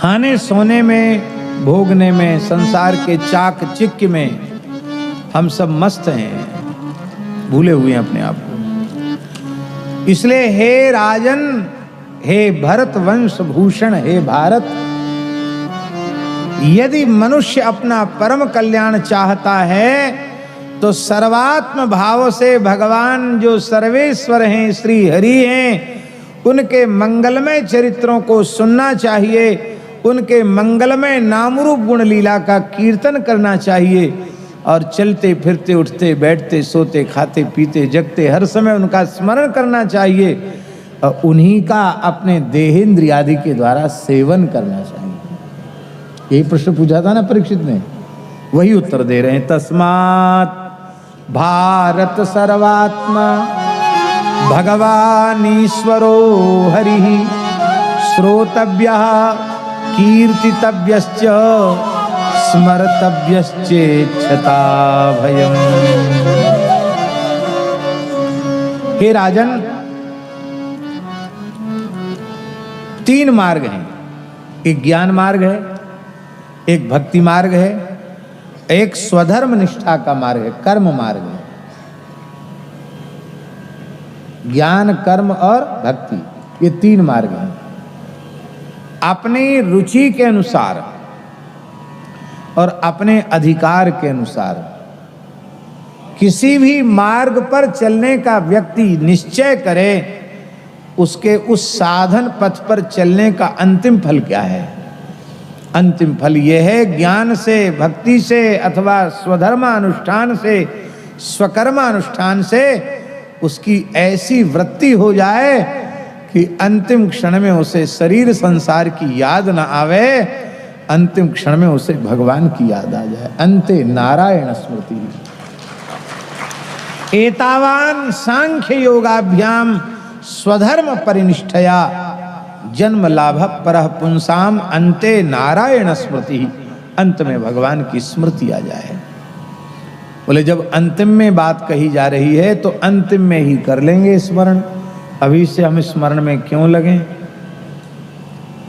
खाने सोने में, भोगने में, संसार के चाक चिक्की में हम सब मस्त हैं, भूले हुए हैं अपने आप को। इसलिए हे राजन, हे भरत वंश भूषण, हे भारत, यदि मनुष्य अपना परम कल्याण चाहता है तो सर्वात्म भाव से भगवान जो सर्वेश्वर हैं, श्री हरि हैं, उनके मंगलमय चरित्रों को सुनना चाहिए, उनके मंगलमय नामरूप गुण लीला का कीर्तन करना चाहिए और चलते फिरते उठते बैठते सोते खाते पीते जगते हर समय उनका स्मरण करना चाहिए और उन्हीं का अपने देहेंद्र आदि के द्वारा सेवन करना चाहिए। यही प्रश्न पूछा था ना परीक्षित ने, वही उत्तर दे रहे हैं। तस्मात् भारत सर्वात्मा भगवान ईश्वरो हरिः श्रोतव्यः कीर्तितव्यश्च स्मर्तव्यश्चेच्छता भयम्। हे राजन, तीन मार्ग हैं। एक ज्ञान मार्ग है, एक भक्ति मार्ग है, एक स्वधर्म निष्ठा का मार्ग है, कर्म मार्ग है। ज्ञान, कर्म और भक्ति, ये तीन मार्ग हैं। अपनी रुचि के अनुसार और अपने अधिकार के अनुसार किसी भी मार्ग पर चलने का व्यक्ति निश्चय करे, उसके उस साधन पथ पर चलने का अंतिम फल क्या है। अंतिम फल यह है, ज्ञान से, भक्ति से अथवा स्वधर्मानुष्ठान से, स्वकर्मानुष्ठान से उसकी ऐसी वृत्ति हो जाए कि अंतिम क्षण में उसे शरीर संसार की याद न आवे, अंतिम क्षण में उसे भगवान की याद आ जाए। अंते नारायण स्मृति। एतावान सांख्य योगाभ्याम स्वधर्म परिनिष्ठया जन्म लाभ परः पुंसाम अंते नारायण स्मृति। अंत में भगवान की स्मृति आ जाए। बोले जब अंतिम में बात कही जा रही है तो अंतिम में ही कर लेंगे स्मरण, अभी से हम स्मरण में क्यों लगें।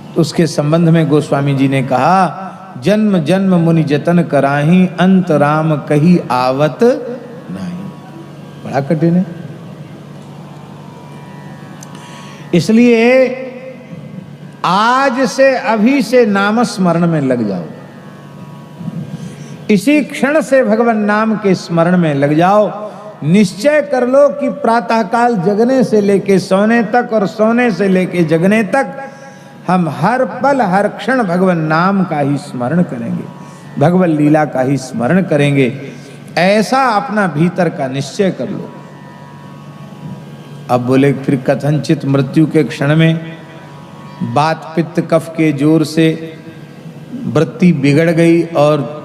तो उसके संबंध में गोस्वामी जी ने कहा, जन्म जन्म मुनि जतन कराही अंत राम कही आवत नहीं। बड़ा कठिन है। इसलिए आज से, अभी से नाम स्मरण में लग जाओ। इसी क्षण से भगवान नाम के स्मरण में लग जाओ। निश्चय कर लो कि प्रातःकाल जगने से लेके सोने तक और सोने से लेके जगने तक हम हर पल हर क्षण भगवान नाम का ही स्मरण करेंगे, भगवत लीला का ही स्मरण करेंगे। ऐसा अपना भीतर का निश्चय कर लो। अब बोले फिर कथनचित मृत्यु के क्षण में बात पित्त कफ के जोर से वृत्ति बिगड़ गई और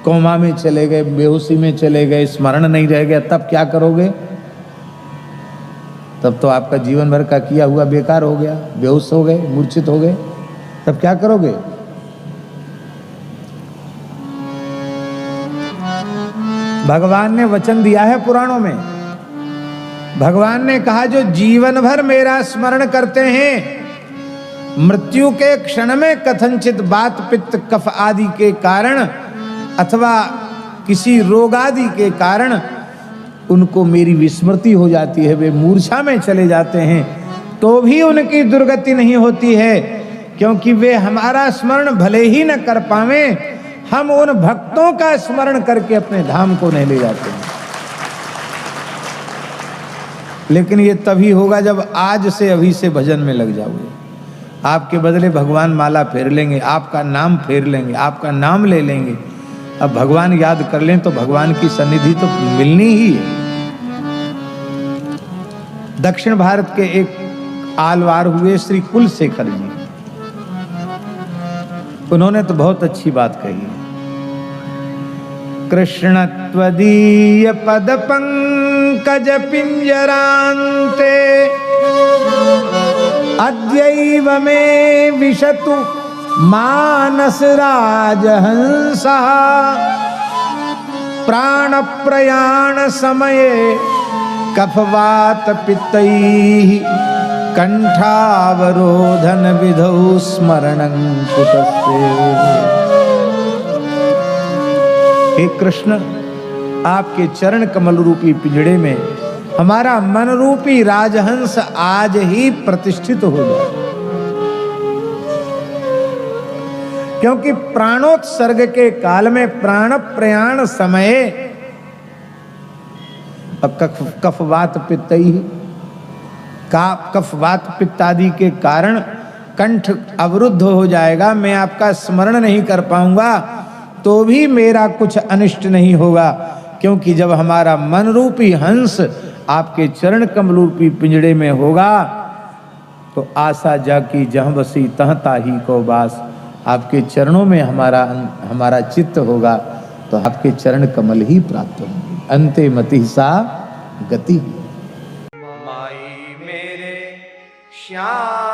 कोमा में चले गए, बेहोशी में चले गए, स्मरण नहीं रह गया, तब क्या करोगे। तब तो आपका जीवन भर का किया हुआ बेकार हो गया, बेहोश हो गए, मूर्छित हो गए, तब क्या करोगे। भगवान ने वचन दिया है पुराणों में। भगवान ने कहा जो जीवन भर मेरा स्मरण करते हैं, मृत्यु के क्षण में कथनचित बात पित्त कफ आदि के कारण अथवा किसी रोग आदि के कारण उनको मेरी विस्मृति हो जाती है, वे मूर्छा में चले जाते हैं, तो भी उनकी दुर्गति नहीं होती है, क्योंकि वे हमारा स्मरण भले ही न कर पावे, हम उन भक्तों का स्मरण करके अपने धाम को नहीं ले जाते हैं। लेकिन ये तभी होगा जब आज से, अभी से भजन में लग जाओगे। आपके बदले भगवान माला फेर लेंगे, आपका नाम फेर लेंगे, आपका नाम ले लेंगे। अब भगवान याद कर लें तो भगवान की सन्निधि तो मिलनी ही है। दक्षिण भारत के एक आलवार हुए श्री कुलशेखर जी, उन्होंने तो बहुत अच्छी बात कही है। कृष्ण त्वदीय पद पंकज पिंजरांते अद्यैव में विशतु मानस राजहंसा प्राण प्रयाण समये कफवात पित्तैः कंठावरोधन विधौ स्मरणं कुतस्ते। हे कृष्ण, आपके चरण कमल रूपी पिंजड़े में हमारा मन रूपी राजहंस आज ही प्रतिष्ठित हो जाए, क्योंकि प्राणोत्सर्ग के काल में प्राण प्रयाण समय कफवात पित्तई का कफवात पित्त आदि के कारण कंठ अवरुद्ध हो जाएगा, मैं आपका स्मरण नहीं कर पाऊंगा, तो भी मेरा कुछ अनिष्ट नहीं होगा, क्योंकि जब हमारा मन रूपी हंस आपके चरण कमल रूपी पिंजड़े में होगा तो आशा जाकी जहाँ बसी तह ताही को बास। आपके चरणों में हमारा चित्त होगा तो आपके चरण कमल ही प्राप्त होंगे। अंते मति सा गति। माई मेरे श्याम